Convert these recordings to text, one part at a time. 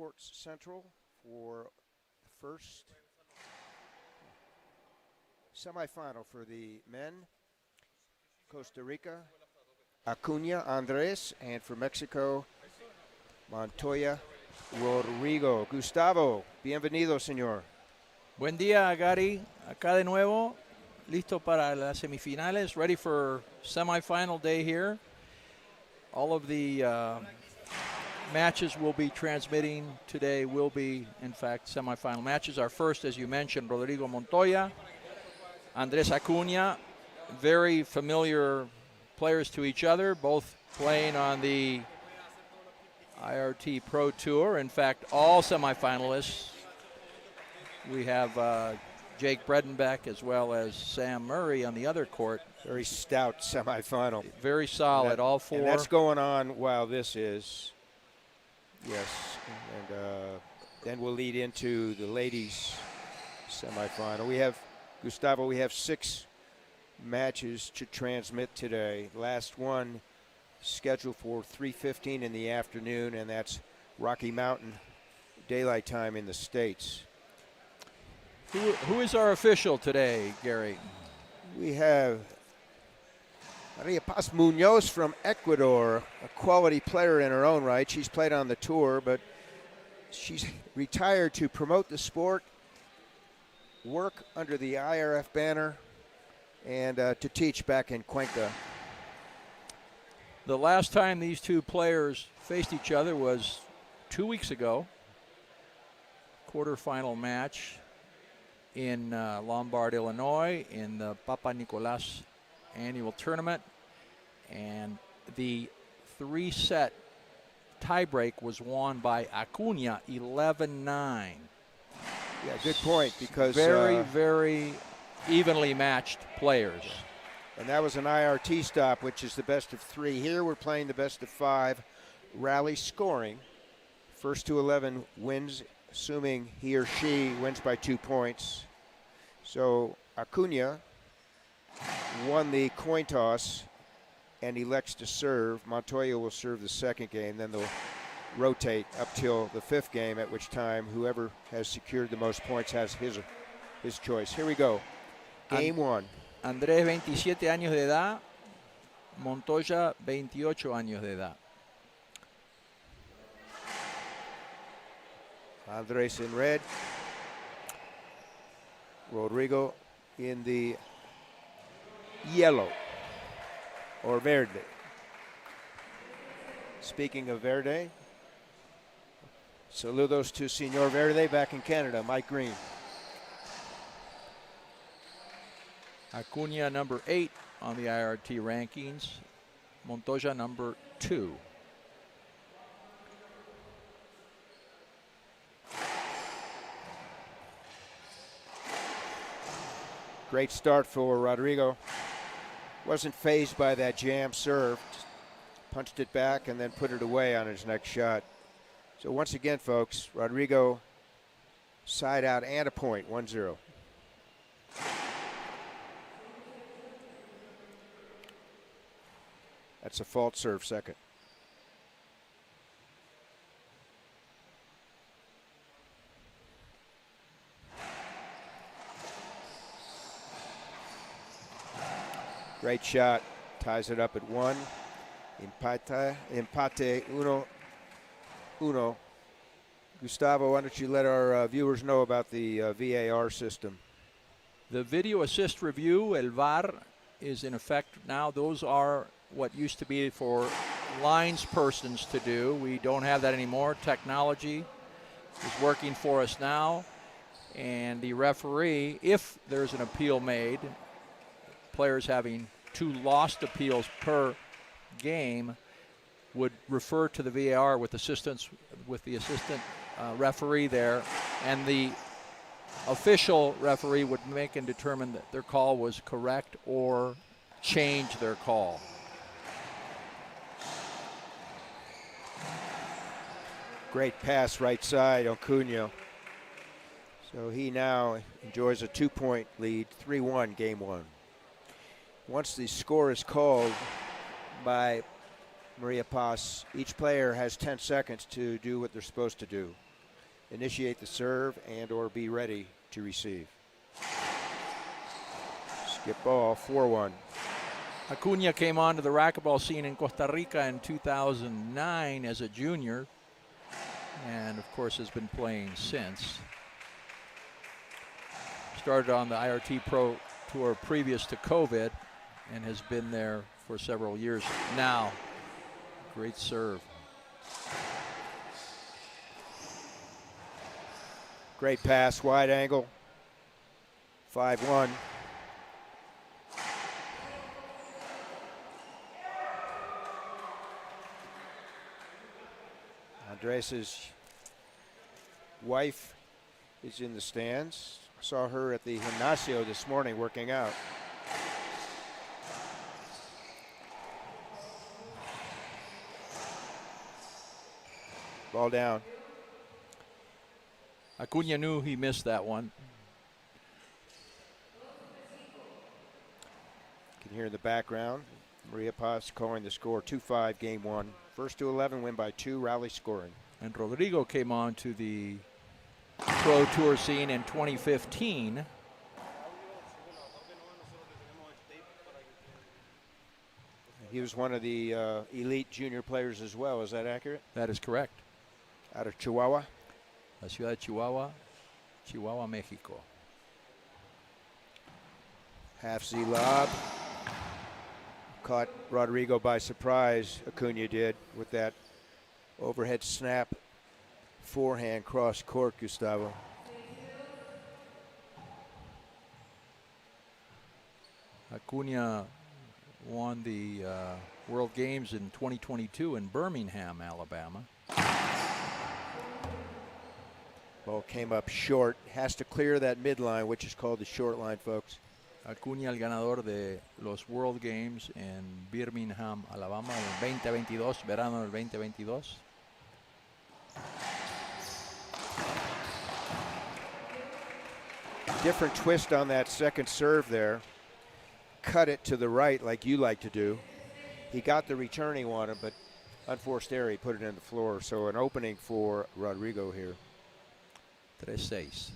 courts central for the first semifinal for the men. Costa Rica, Acuna Andres, and for Mexico, Montoya Rodrigo. Gustavo, bienvenido, señor. Buen día, Gary. Acá de nuevo, listo para las semifinales, ready for semifinal day here. All of the matches we'll be transmitting today will be, in fact, semifinal matches. Our first, as you mentioned, Rodrigo Montoya, Andres Acuna, very familiar players to each other, both playing on the IRT Pro Tour. In fact, all semifinalists. We have Jake Bredenbeck as well as Sam Murray on the other court. Very stout semifinal. Very solid, all four. And that's going on while this is. Yes. And then we'll lead into the ladies' semifinal. We have, Gustavo, we have 6 matches to transmit today. Last one scheduled for 3:15 in the afternoon, and that's Rocky Mountain Daylight Time in the States. Who is our official today, Gary? We have Maria Paz Munoz from Ecuador, a quality player in her own right. She's played on the tour, but she's retired to promote the sport, work under the IRF banner, and to teach back in Cuenca. The last time these two players faced each other was 2 weeks ago. Quarterfinal match in Lombard, Illinois, in the Papa Nicolas annual tournament. And the 3-set tiebreak was won by Acuna, 11-9. Yeah, good point, because very evenly matched players. And that was an IRT stop, which is the best of 3. Here we're playing the best of 5 rally scoring. First to 11 wins, assuming he or she wins by 2 points. So Acuna won the coin toss and elects to serve. Montoya will serve the second game. Then they'll rotate up till the 5th game, at which time whoever has secured the most points has his choice. Here we go. Game 1. Andrés, 27 años de edad. Montoya, 28 años de edad. Andres in red. Rodrigo in the yellow, or verde. Speaking of verde, saludos to Señor Verde back in Canada, Mike Green. Acuna number 8 on the IRT rankings. Montoya number 2. Great start for Rodrigo. Wasn't fazed by that jam serve. Punched it back and then put it away on his next shot. So once again, folks, Rodrigo side out and a point, 1-0. That's a fault serve second. Great shot, ties it up at 1. Empate 1-1. Gustavo, why don't you let our viewers know about the VAR system? The video assist review, el VAR, is in effect now. Those are what used to be for linespersons to do. We don't have that anymore. Technology is working for us now. And the referee, if there's an appeal made, players having 2 lost appeals per game, would refer to the VAR with the assistant referee there, and the official referee would make and determine that their call was correct or change their call. Great pass right side, Acuna. So he now enjoys a 2-point lead, 3-1 game 1. Once the score is called by Maria Paz, each player has 10 seconds to do what they're supposed to do. initiate the serve and or be ready to receive. Skip ball, 4-1. Acuna came onto the racquetball scene in Costa Rica in 2009 as a junior, and of course has been playing since. Started on the IRT Pro Tour previous to COVID and has been there for several years now. Great serve. Great pass, wide angle, 5-1. Andres' wife is in the stands. Saw her at the gimnasio this morning working out. Ball down. Acuna knew he missed that one. You can hear in the background, Maria Paz calling the score, 2-5 game one. First to 11, win by 2, rally scoring. And Rodrigo came on to the Pro Tour scene in 2015. He was one of the elite junior players as well. Is that accurate? That is correct. Out of Chihuahua. La ciudad de Chihuahua, Chihuahua, Mexico. Half Z lob. Caught Rodrigo by surprise, Acuna did, with that overhead snap forehand cross court, Gustavo. Acuna won the World Games in 2022 in Birmingham, Alabama. Ball came up short. Has to clear that midline, which is called the short line, folks. Acuna, el ganador de los World Games en Birmingham, Alabama, en 2022, verano del 2022. Different twist on that second serve there. Cut it to the right like you like to do. He got the return he wanted, but unforced error, he put it in the floor. So an opening for Rodrigo here. 3-6.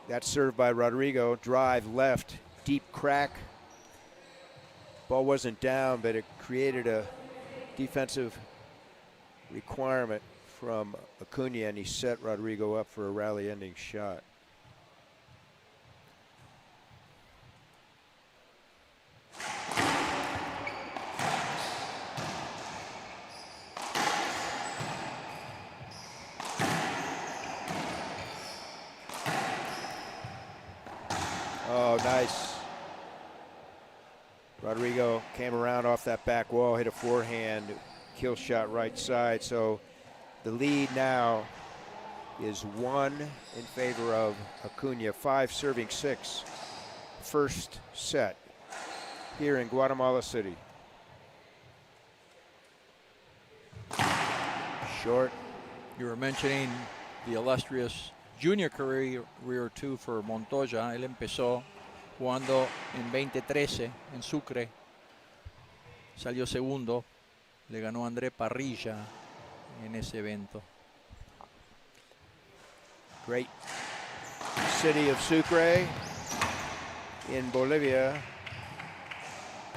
That serve by Rodrigo, drive left, deep crack. Ball wasn't down, but it created a defensive requirement from Acuna, and he set Rodrigo up for a rally-ending shot. Oh, nice. Rodrigo came around off that back wall, hit a forehand, kill shot right side. So the lead now is 1 in favor of Acuna, 5 serving 6. First set here in Guatemala City. Short. You were mentioning the illustrious junior career too for Montoya. Él empezó jugando en 2013 en Sucre. Salió segundo. Le ganó a André Parrilla en ese evento. Great city of Sucre in Bolivia.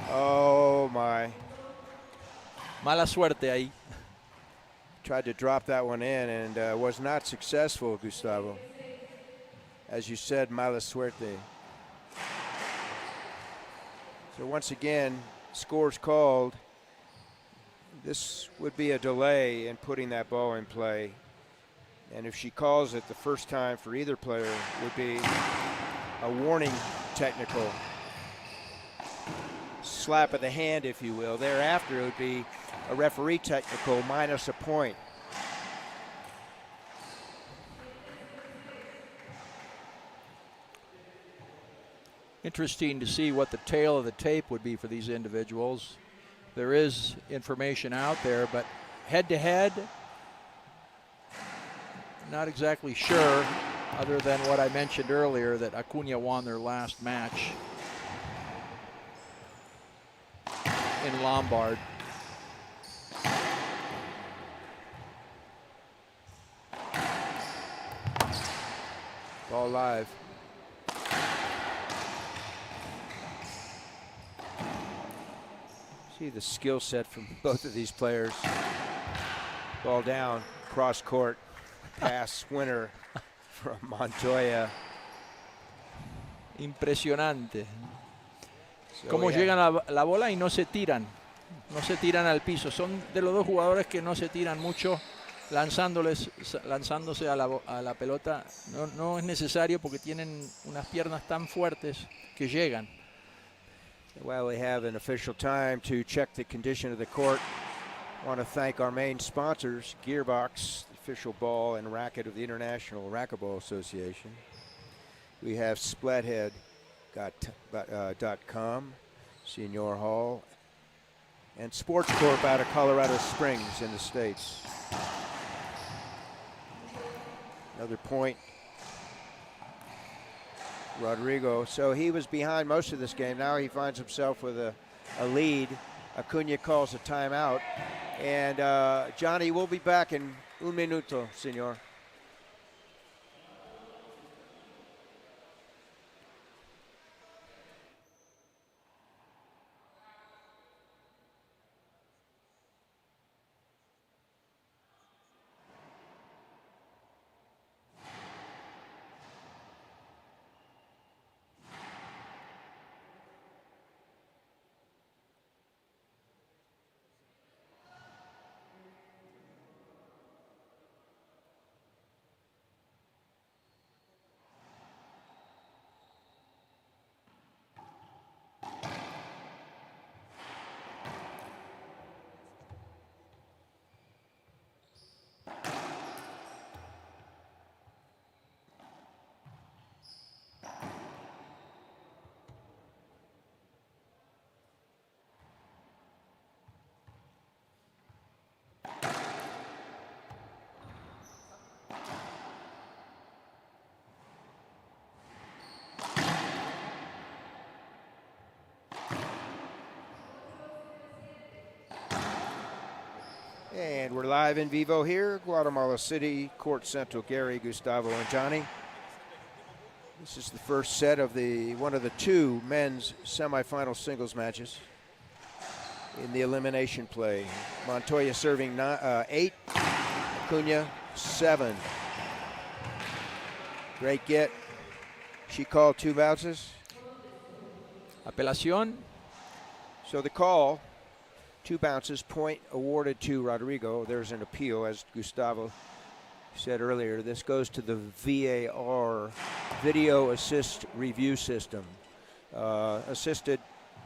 Oh my. Mala suerte ahí. Tried to drop that one in and was not successful, Gustavo. As you said, mala suerte. So once again, scores called. This would be a delay in putting that ball in play. And if she calls it the first time for either player, would be a warning technical. Slap of the hand, if you will. Thereafter, it would be a referee technical minus a point. Interesting to see what the tail of the tape would be for these individuals. There is information out there, but head-to-head, not exactly sure, other than what I mentioned earlier, that Acuna won their last match. in Lombard. Ball live. See the skill set from both of these players. Ball down, cross court, pass winner from Montoya. Impresionante. So Cómo yeah, llegan la bola y no se tiran. No se tiran al piso. Son de los dos jugadores que no se tiran mucho lanzándose a la pelota. No es necesario porque tienen unas piernas tan fuertes que llegan. While we have an official time to check the condition of the court, I want to thank our main sponsors, Gearbox, the official ball and racket of the International Racquetball Association. We have Splathead.com, Senior Hall, and Sports Corp out of Colorado Springs in the States. Another point. Rodrigo, so he was behind most of this game. Now he finds himself with a lead. Acuna calls a timeout. And Johnny, we'll be back in un minuto, senor. And we're live in vivo here, Guatemala City, Court Central. Gary, Gustavo, and Johnny. This is the first set of one of the two men's semifinal singles matches in the elimination play. Montoya serving 8, Acuna 7. Great get. She called 2 bounces. Apelación. So the call, 2 bounces, point awarded to Rodrigo. There's an appeal, as Gustavo said earlier. This goes to the VAR, Video Assist Review System, assisted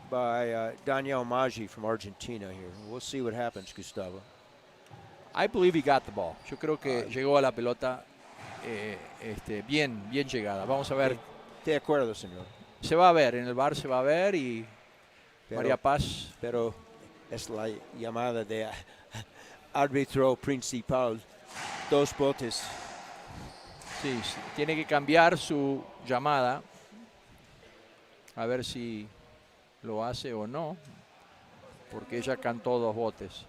by Daniel Maggi from Argentina here. We'll see what happens, Gustavo. I believe he got the ball. Yo creo que llegó a la pelota bien llegada. Vamos a ver. De acuerdo, señor. Se va a ver, en el bar se va a ver y María Paz. Pero es la llamada de árbitro principal. 2 botes. Sí, tiene que cambiar su llamada. A ver si lo hace o no. Porque ella cantó 2 botes.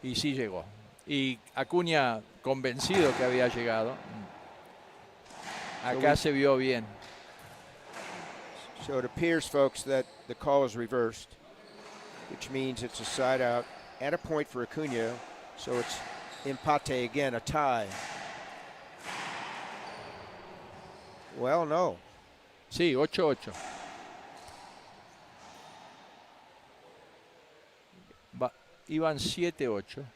Y sí llegó. Y Acuna convencido que había llegado. Acá se vio bien. So it appears, folks, that the call is reversed, which means it's a side out and a point for Acuna. So it's empate again, a tie. Well, no. Sí, 8-8. Iban 7-8.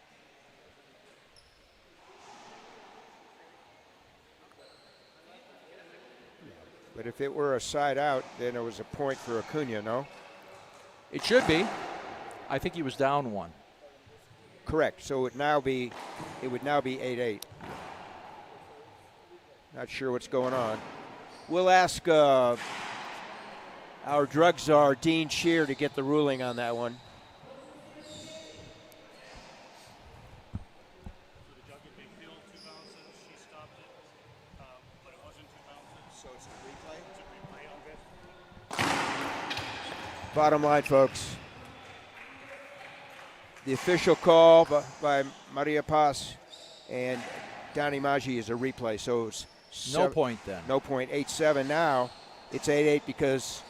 But if it were a side out, then it was a point for Acuna, no? It should be. I think he was down 1. Correct. So it would now be 8-8. Not sure what's going on. We'll ask our drug czar, Dean Shear, to get the ruling on that one. Bottom line, folks, the official call by Maria Paz and Donnie Maggi is a replay, so it's No point then. No point. 8-7 now. It's 8-8 because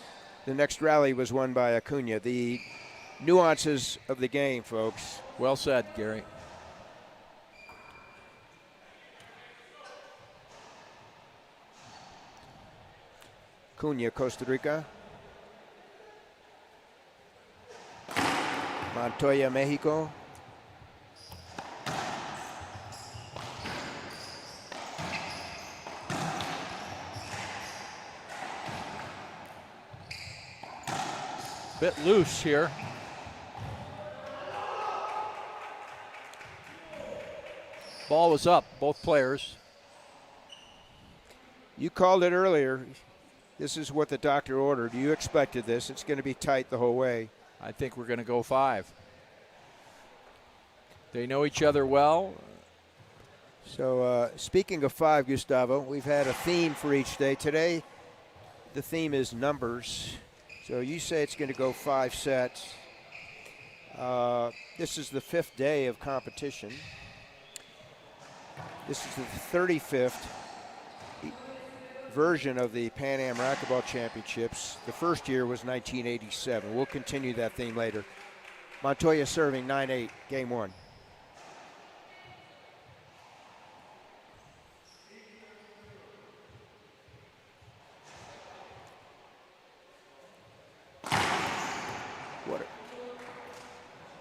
the next rally was won by Acuna. The nuances of the game, folks. Well said, Gary. Acuna, Costa Rica. Montoya, Mexico. Bit loose here. Ball was up, both players. You called it earlier. This is what the doctor ordered. You expected this. It's going to be tight the whole way. I think we're going to go 5. They know each other well. So speaking of 5, Gustavo, we've had a theme for each day. Today, the theme is numbers. So you say it's going to go 5 sets. This is the 5th day of competition. This is the 35th version of the Pan Am Racquetball Championships. The first year was 1987. We'll continue that theme later. Montoya serving 9-8, game 1.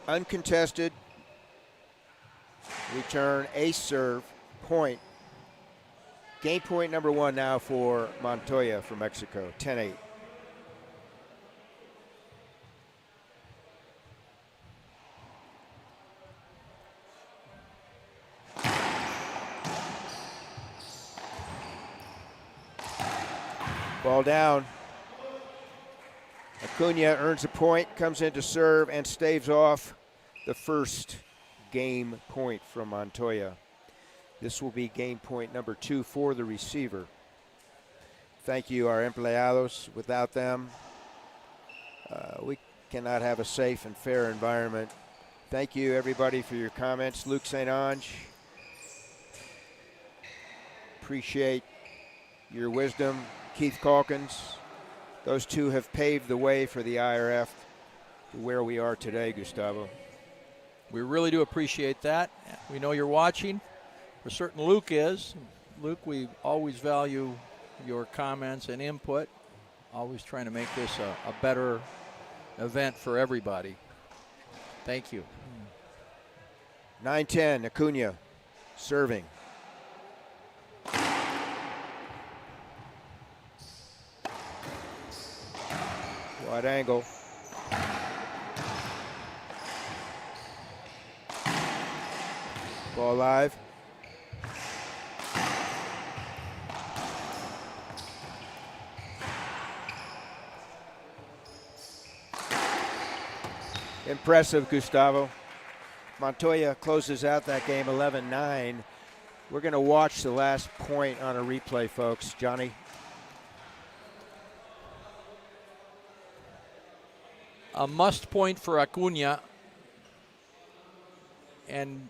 Uncontested return, ace serve, point. Game point number 1 now for Montoya from Mexico, 10-8. Ball down. Acuna earns a point, comes in to serve, and staves off the first game point from Montoya. This will be game point number 2 for the receiver. Thank you, our empleados. Without them, we cannot have a safe and fair environment. Thank you, everybody, for your comments. Luke St. Ange, appreciate your wisdom. Keith Calkins, those two have paved the way for the IRF to where we are today, Gustavo. We really do appreciate that. We know you're watching. For certain, Luke is. Luke, we always value your comments and input. Always trying to make this a better event for everybody. Thank you. 9-10, Acuna serving. Wide angle. Ball live. Impressive, Gustavo. Montoya closes out that game 11-9. We're going to watch the last point on a replay, folks. Johnny? A must point for Acuna. And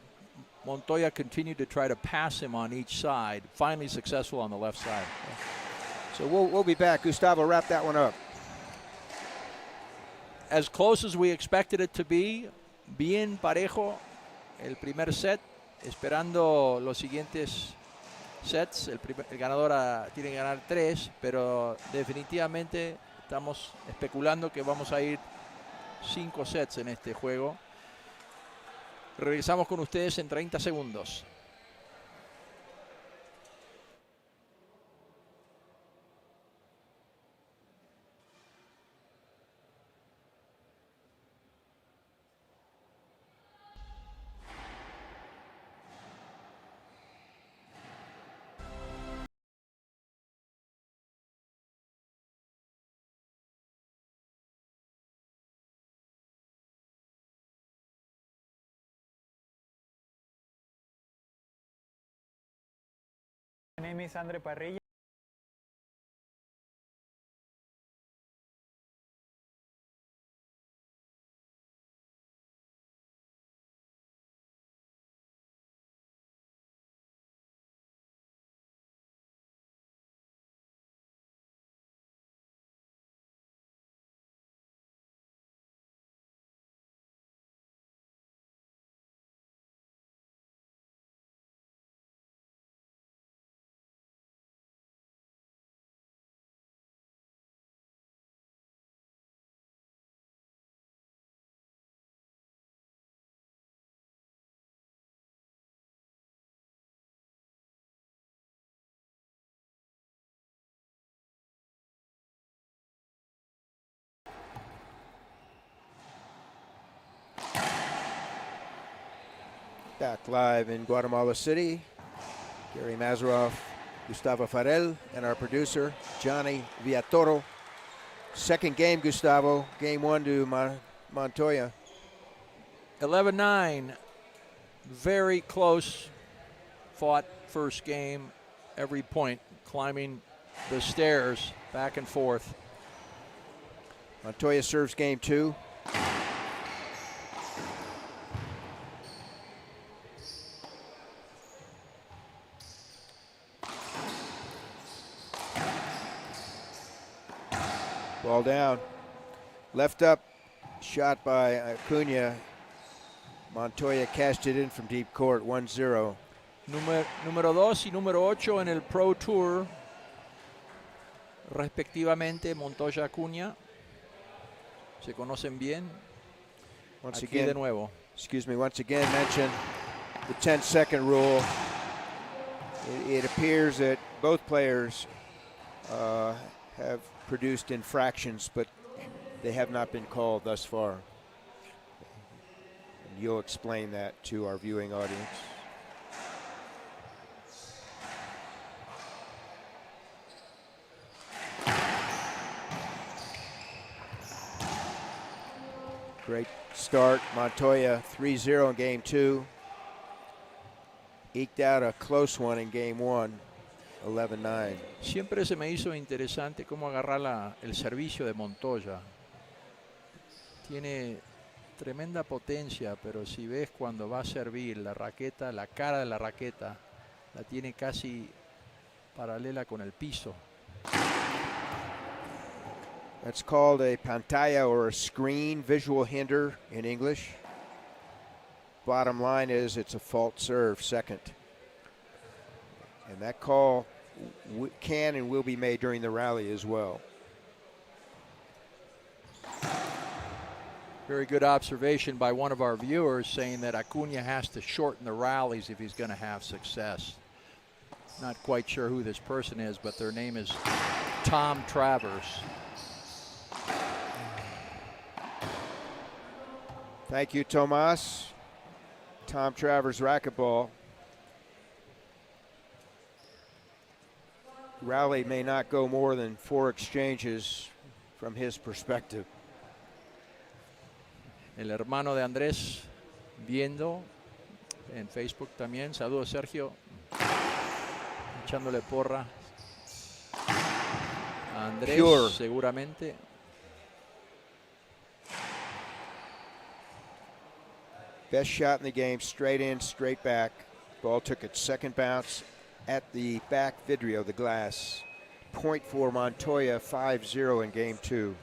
Montoya continued to try to pass him on each side. Finally successful on the left side. So we'll be back. Gustavo, wrap that one up. As close as we expected it to be, bien parejo el primer set, esperando los siguientes sets. El ganador tiene que ganar 3, pero definitivamente estamos especulando que vamos a ir 5 sets en este juego. Regresamos con ustedes en 30 segundos. My name is Andre Parrilla. Back live in Guatemala City. Gary Mazeroff, Gustavo Farel, and our producer, Johnny Villatoro. Second game, Gustavo. Game 1 to Montoya. 11-9. Very close. Fought first game. Every point climbing the stairs back and forth. Montoya serves game 2. Ball down. Left up, shot by Acuna. Montoya cashed it in from deep court, 1-0. Número 2 y número 8 en el Pro Tour, respectivamente, Montoya, Acuna. Se conocen bien. Once Aquí again, de nuevo. Excuse me, once again mention the 10-second rule. It appears that both players have produced infractions, but they have not been called thus far. And you'll explain that to our viewing audience. Great start. Montoya 3-0 in game 2. Eked out a close one in game 1, 11-9. Siempre se me hizo interesante cómo agarrar el servicio de Montoya. Tiene tremenda potencia, pero si ves cuando va a servir la raqueta, la cara de la raqueta la tiene casi paralela con el piso. That's called a pantalla or a screen, visual hinder in English. Bottom line is it's a fault serve, second. And that call can and will be made during the rally as well. Very good observation by one of our viewers saying that Acuna has to shorten the rallies if he's going to have success. Not quite sure who this person is, but their name is Tom Travers. Thank you, Tomas. Tom Travers, Racquetball. Rally may not go more than 4 exchanges from his perspective. El hermano de Andrés viendo en Facebook también. Saludos, Sergio. Echándole porra a Andrés, Pure. seguramente. Best shot in the game, straight in, straight back. Ball took its second bounce at the back vidrio, the glass. Point for Montoya, 5-0 in game 2.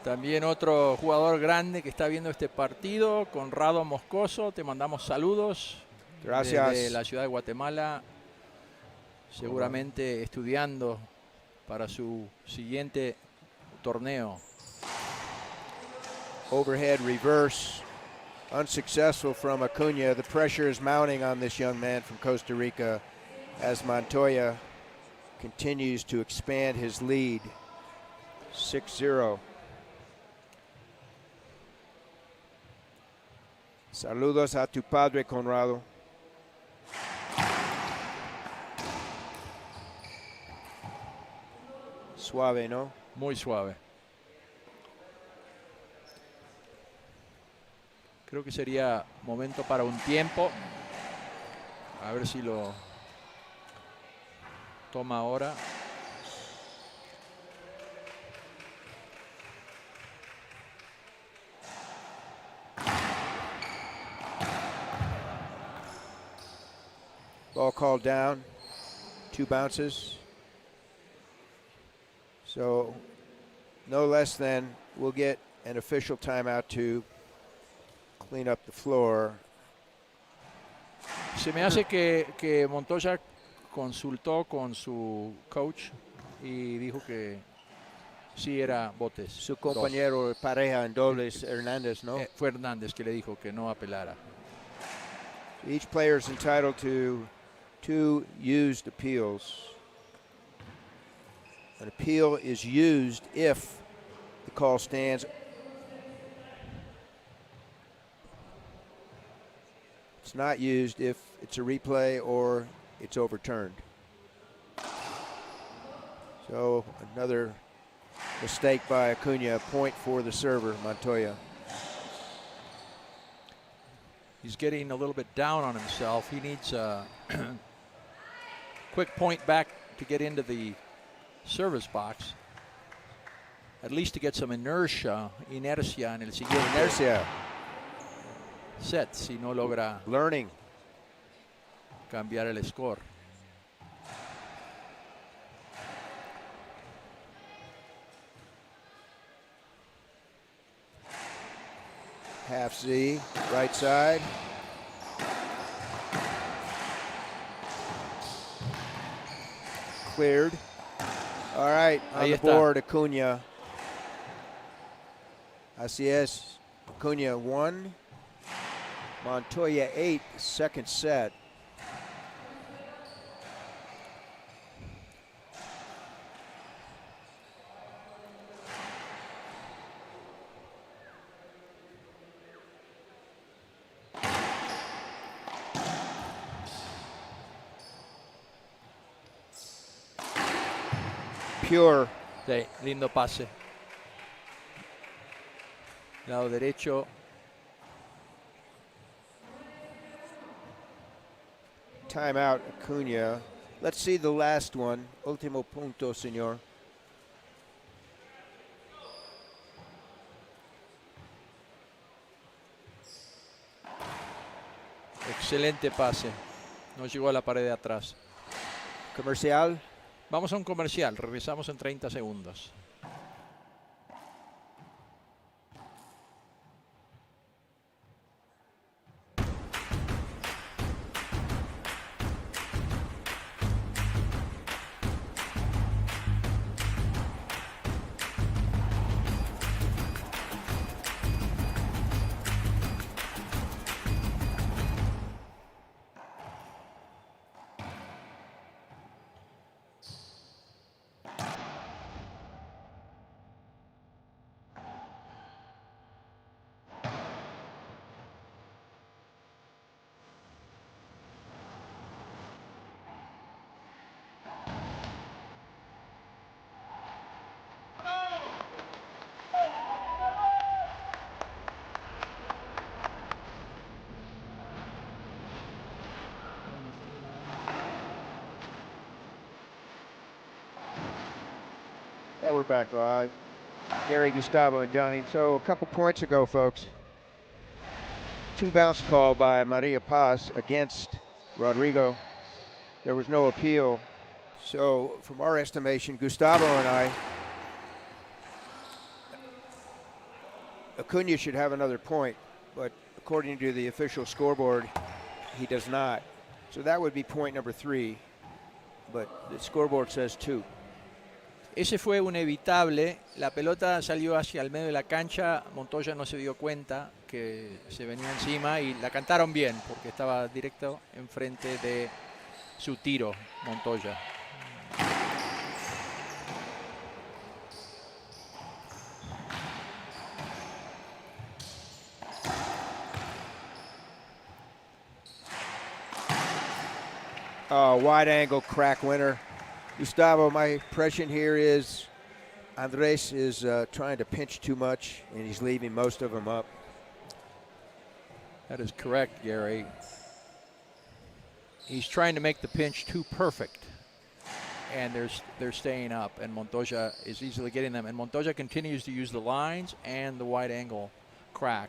También otro jugador grande que está viendo este partido, Conrado Moscoso. Te mandamos saludos. Gracias. Desde la ciudad de Guatemala. Seguramente estudiando para su siguiente torneo. Overhead reverse, unsuccessful from Acuna. The pressure is mounting on this young man from Costa Rica as Montoya continues to expand his lead. 6-0. Saludos a tu padre, Conrado. Suave, ¿no? Muy suave. Creo que sería momento para un tiempo. A ver si lo toma ahora. Ball called down. 2 bounces. So no less than we'll get an official timeout to clean up the floor. Se me hace que Montoya consultó con su coach y dijo que sí era botes. Su compañero de pareja en dobles, Hernández, ¿no? Fue Hernández que le dijo que no apelara. Each player is entitled to 2 used appeals. An appeal is used if the call stands. It's not used if it's a replay or it's overturned. So another mistake by Acuna, a point for the server, Montoya. He's getting a little bit down on himself. He needs a quick point back to get into the service box. At least to get some inercia en el siguiente Inercia. set, si no logra Learning. cambiar el score. Half Z, right side. Cleared. All right, on Ahí the está. board, Acuna. Así es. Acuna 1. Montoya 8, second set. Pure. Sí, lindo pase. Lado derecho. Timeout, Acuna. Let's see the last one. Último punto, señor. Excelente pase. No llegó a la pared de atrás. Comercial. Vamos a un comercial. Regresamos en 30 segundos. Yeah, we're back live. Gary, Gustavo, and Johnny. So a couple points ago, folks, two bounce call by Maria Paz against Rodrigo. There was no appeal. So from our estimation, Gustavo and I, Acuna should have another point, but according to the official scoreboard, he does not. So that would be point number 3, but the scoreboard says 2. Ese fue un evitable. La pelota salió hacia el medio de la cancha. Montoya no se dio cuenta que se venía encima y la cantaron bien porque estaba directo enfrente de su tiro, Montoya. Wide angle crack winner. Gustavo, my impression here is Andres is trying to pinch too much, and he's leaving most of them up. That is correct, Gary. He's trying to make the pinch too perfect, and they're staying up, and Montoya is easily getting them. And Montoya continues to use the lines and the wide angle crack.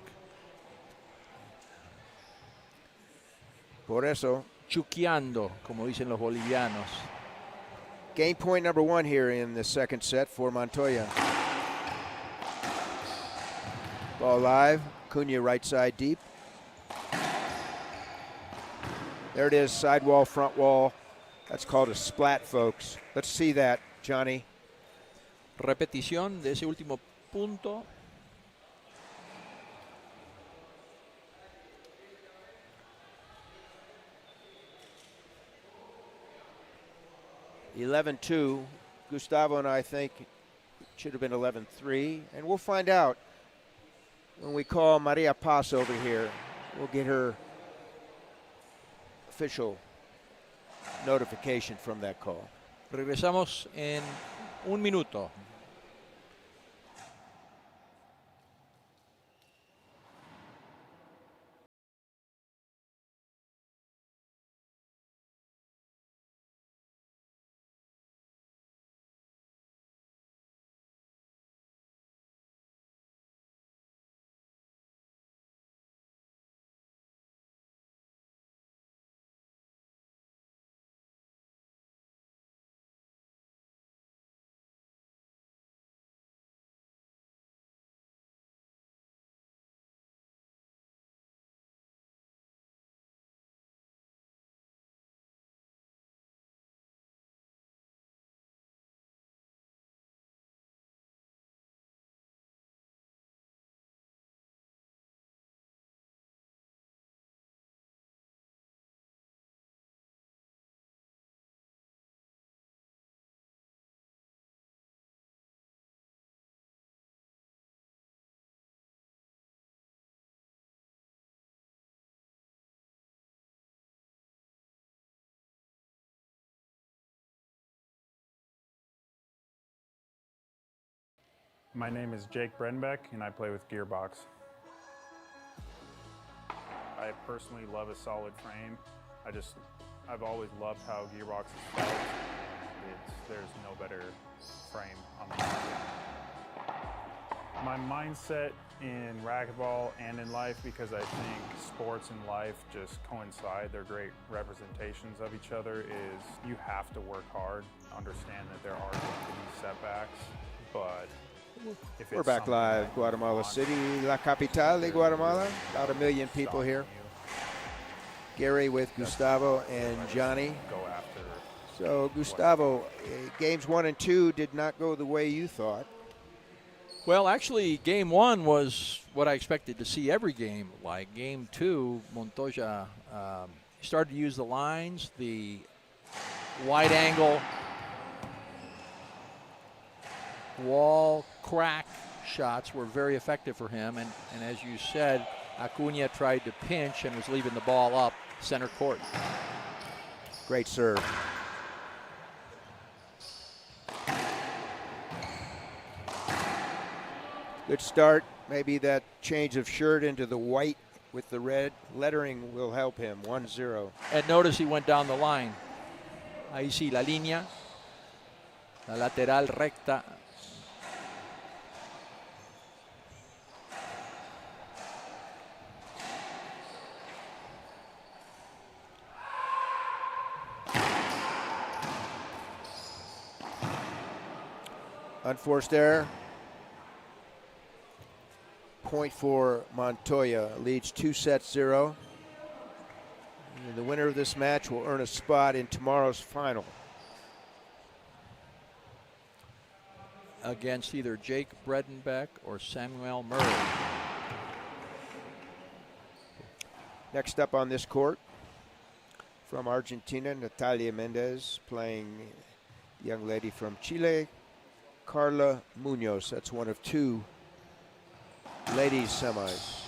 Por eso, Chuqueando, como dicen los bolivianos. game point number 1 here in the second set for Montoya. Ball live, Acuna right side deep. There it is, side wall, front wall. That's called a splat, folks. Let's see that, Johnny. Repetición de ese último punto. (11-2) Gustavo and I think it should have been 11-3, and we'll find out when we call Maria Paz over here. We'll get her official notification from that call. Regresamos en un minuto. My name is Jake Brenbeck, and I play with Gearbox. I personally love a solid frame. I've always loved how Gearbox is felt. There's no better frame on the market. My mindset in racquetball and in life, because I think sports and life just coincide, they're great representations of each other, is you have to work hard, understand that there are going to be setbacks, but if We're it's back something live, that you Guatemala want, City, La Capital de Guatemala. About 1 million people here. Gary with Gustavo and Johnny. go after. So, Gustavo, games 1 and 2 did not go the way you thought. Well, actually, game 1 was what I expected to see every game. Like game 2, Montoya started to use the lines, the wide angle wall crack shots were very effective for him. And as you said, Acuna tried to pinch and was leaving the ball up center court. Great serve. Good start. Maybe that change of shirt into the white with the red lettering will help him. 1-0. And notice he went down the line. Ahí sí, la línea. La lateral recta. Unforced error. Point for Montoya. Leads 2-0. And the winner of this match will earn a spot in tomorrow's final. Against either Jake Bredenbeck or Samuel Murray. Next up on this court, from Argentina, Natalia Mendez playing the young lady from Chile, Carla Munoz. That's one of 2 ladies semis.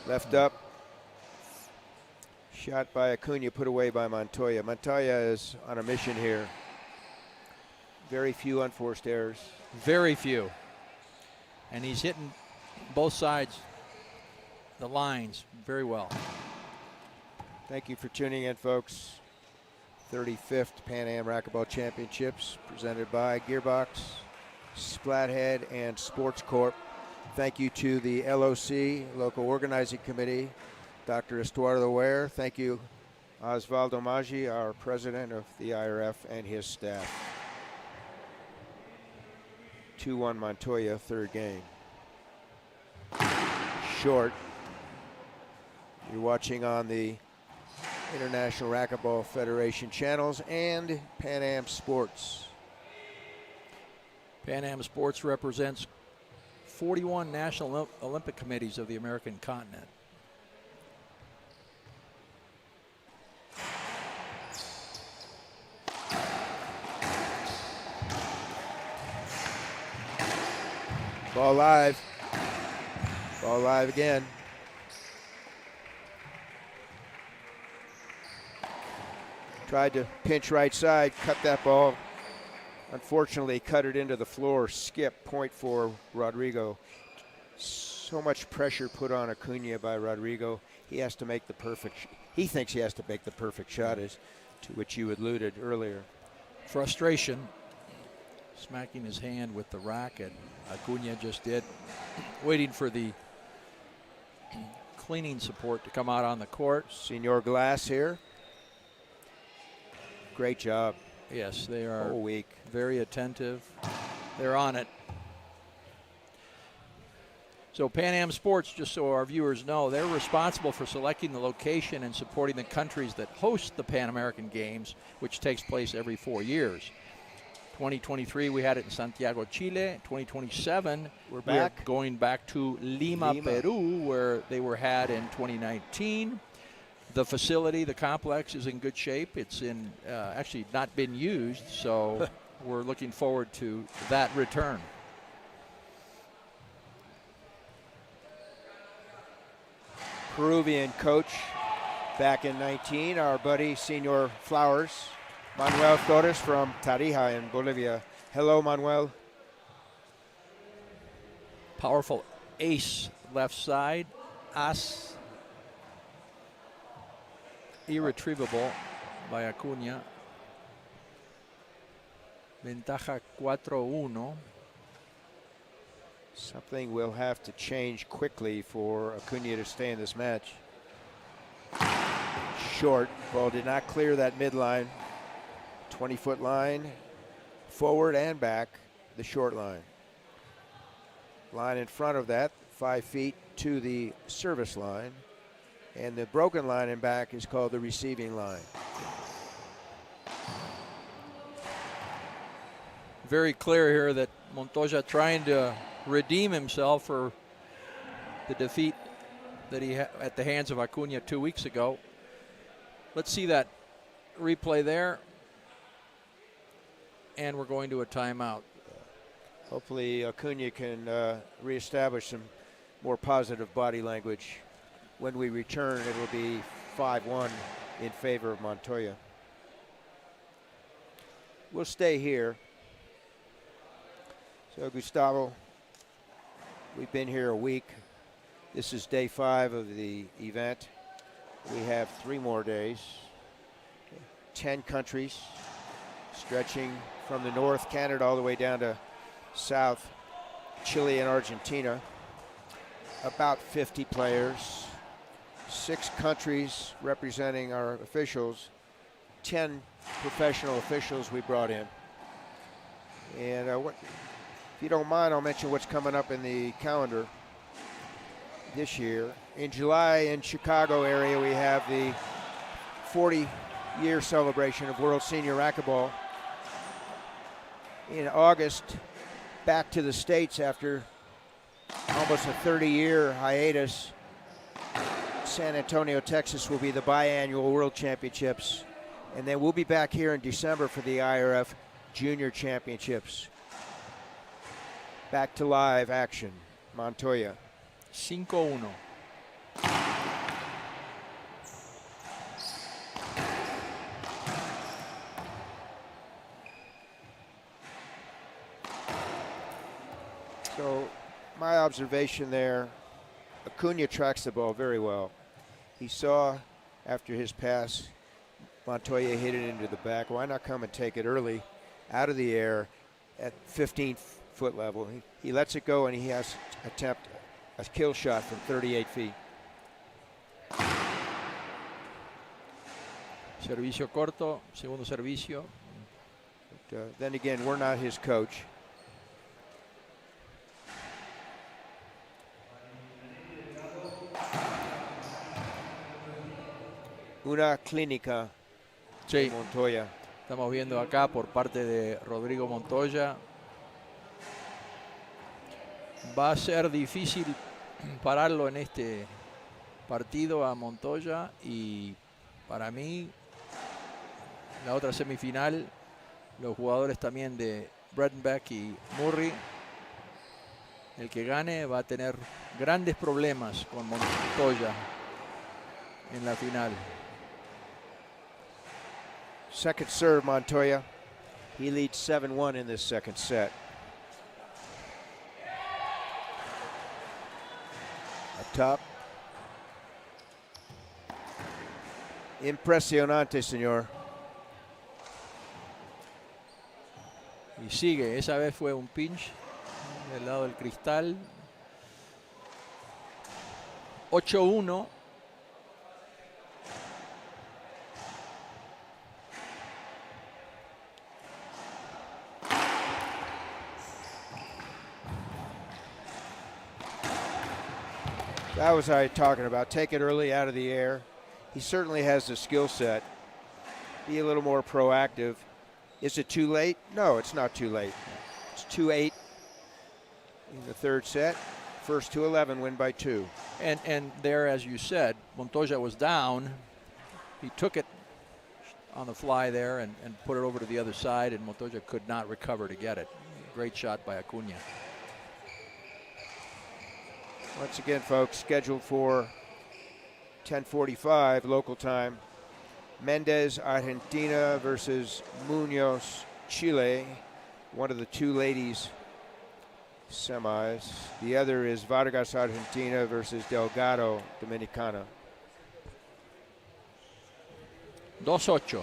Left up. Shot by Acuna, put away by Montoya. Montoya is on a mission here. Very few unforced errors. Very few. And he's hitting both sides, the lines, very well. Thank you for tuning in, folks. 35th Pan Am Racquetball Championships presented by Gearbox, Splathead, and Sports Corp. Thank you to the LOC, Local Organizing Committee, Dr. Estuardo Ware. Thank you, Osvaldo Maggi, our president of the IRF, and his staff. 2-1 Montoya, third game. Short. You're watching on the International Racquetball Federation channels and Pan Am Sports. Pan Am Sports represents 41 National Olympic Committees of the American continent. Ball live. Ball live again. Tried to pinch right side, cut that ball. Unfortunately, cut it into the floor. Skip, point for Rodrigo. So much pressure put on Acuna by Rodrigo. He has to make the perfect. He thinks he has to make the perfect shot, as to which you alluded earlier. Frustration. Smacking his hand with the racket. Acuna just did. Waiting for the cleaning support to come out on the court. Senor Glass here. Great job. Yes, they are Whole week. very attentive. They're on it. So Pan Am Sports, just so our viewers know, they're responsible for selecting the location and supporting the countries that host the Pan American Games, which takes place every 4 years. 2023, we had it in Santiago, Chile. 2027, We're we are back. going back to Lima, Peru, where they were had in 2019. The facility, the complex, is in good shape. It's in actually not been used, so we're looking forward to that return. Peruvian coach back in 19, our buddy Senor Flowers. Manuel Torres from Tarija in Bolivia. Hello, Manuel. Powerful ace left side. As. Irretrievable by Acuna. Ventaja 4-1. Something will have to change quickly for Acuna to stay in this match. Short. Ball did not clear that midline. 20-foot line, forward and back, the short line. Line in front of that, 5 feet to the service line. And the broken line in back is called the receiving line. Very clear here that Montoya trying to redeem himself for the defeat that he had at the hands of Acuna 2 weeks ago. Let's see that replay there. And we're going to a timeout. Hopefully Acuna can reestablish some more positive body language. When we return, it will be 5-1 in favor of Montoya. We'll stay here. So Gustavo, we've been here a week. This is day 5 of the event. We have 3 more days. 10 countries, stretching from the north, Canada, all the way down to south, Chile and Argentina. About 50 players, 6 countries representing our officials, 10 professional officials we brought in. And if you don't mind, I'll mention what's coming up in the calendar this year. In July in Chicago area, we have the 40-year celebration of World Senior Racquetball. In August, back to the States after almost a 30-year hiatus. San Antonio, Texas will be the biannual World Championships. And then we'll be back here in December for the IRF Junior Championships. Back to live action, Montoya. 5-1. So my observation there, Acuna tracks the ball very well. He saw after his pass, Montoya hit it into the back. Why not come and take it early out of the air at 15-foot level? He lets it go and he has to attempt a kill shot from 38 feet. Servicio corto, segundo servicio. But, then again, we're not his coach. Una clínica Sí, de Montoya. estamos viendo acá por parte de Rodrigo Montoya. Va a ser difícil pararlo en este partido a Montoya y para mí la otra semifinal, los jugadores también de Bredenbeck y Murray, El que gane va a tener grandes problemas con Montoya en la final. Second serve, Montoya. He leads 7-1 in this second set. Up top. Impresionante, señor. Y sigue, esa vez fue un pinch del lado del cristal. 8-1. That was I talking about. Take it early out of the air. He certainly has the skill set. Be a little more proactive. Is it too late? No, it's not too late. It's 2-8 in the third set. First to 11, win by 2. And there, as you said, Montoya was down. He took it on the fly there and put it over to the other side, and Montoya could not recover to get it. Great shot by Acuna. Once again, folks, scheduled for 10:45 local time. Mendez, Argentina versus Munoz, Chile. One of the two ladies' semis. The other is Vargas, Argentina versus Delgado, Dominicana. 2-8.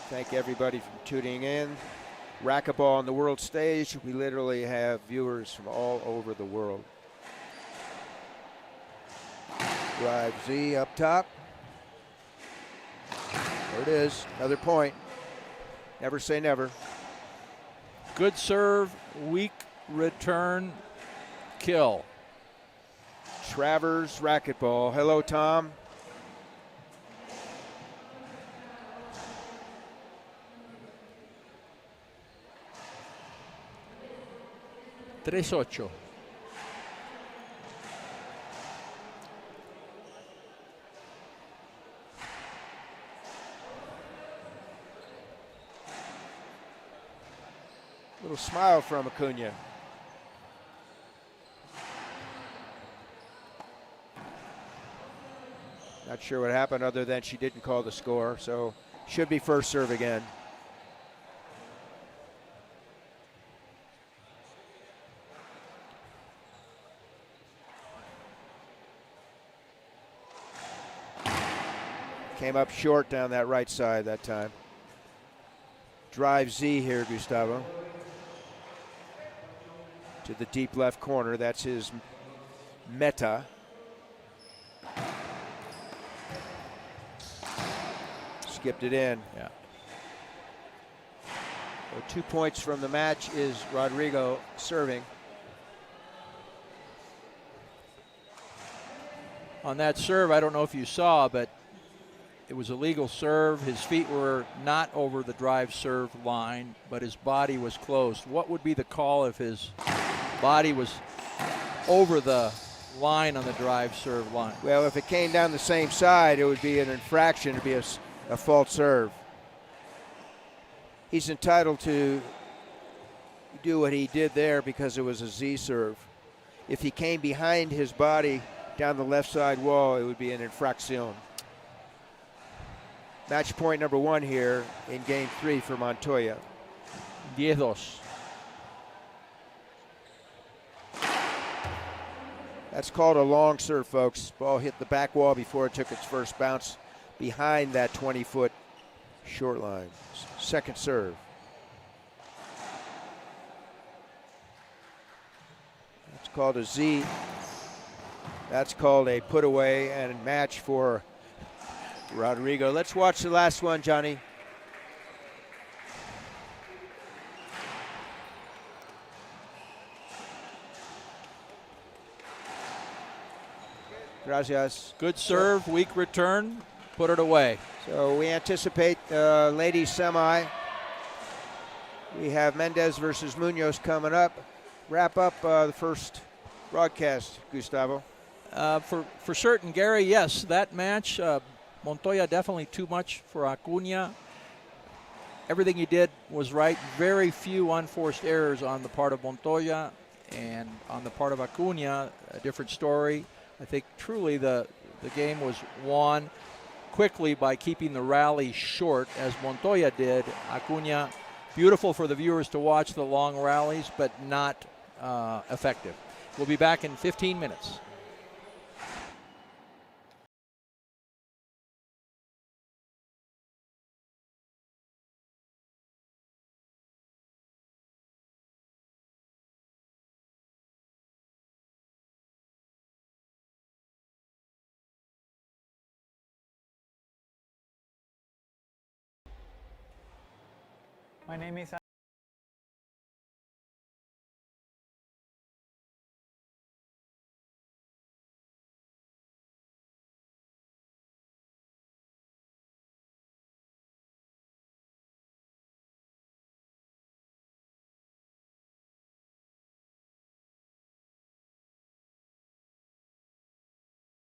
Thank everybody for tuning in. Racquetball on the world stage. We literally have viewers from all over the world. Drive Z up top. There it is. Another point. Never say never. Good serve, weak return, kill. Travers Racquetball. Hello, Tom. Tres ocho. Little smile from Acuna. Not sure what happened other than she didn't call the score, so should be first serve again. Came up short down that right side that time. Drive Z here, Gustavo. To the deep left corner. That's his meta. Skipped it in. Yeah. So 2 points from the match is Rodrigo serving. On that serve, I don't know if you saw, but it was a legal serve. His feet were not over the drive serve line, but his body was closed. What would be the call if his body was over the line on the drive serve line? Well, if it came down the same side, it would be an infraction. It would be a false serve. He's entitled to do what he did there because it was a Z serve. If he came behind his body down the left side wall, it would be an infraction. Match point number 1 here in game 3 for Montoya. 10-2. That's called a long serve, folks. Ball hit the back wall before it took its first bounce behind that 20-foot short line. Second serve. That's called a Z. That's called a put away and match for Rodrigo. Let's watch the last one, Johnny. Gracias. Good serve, weak return, put it away. So we anticipate ladies semi. We have Mendez versus Munoz coming up. Wrap up the first broadcast, Gustavo. For certain, Gary, yes, that match, Montoya definitely too much for Acuna. Everything he did was right. Very few unforced errors on the part of Montoya, and on the part of Acuna, a different story. I think truly the game was won quickly by keeping the rally short, as Montoya did. Acuna, beautiful for the viewers to watch the long rallies, but not effective. We'll be back in 15 minutes. My name is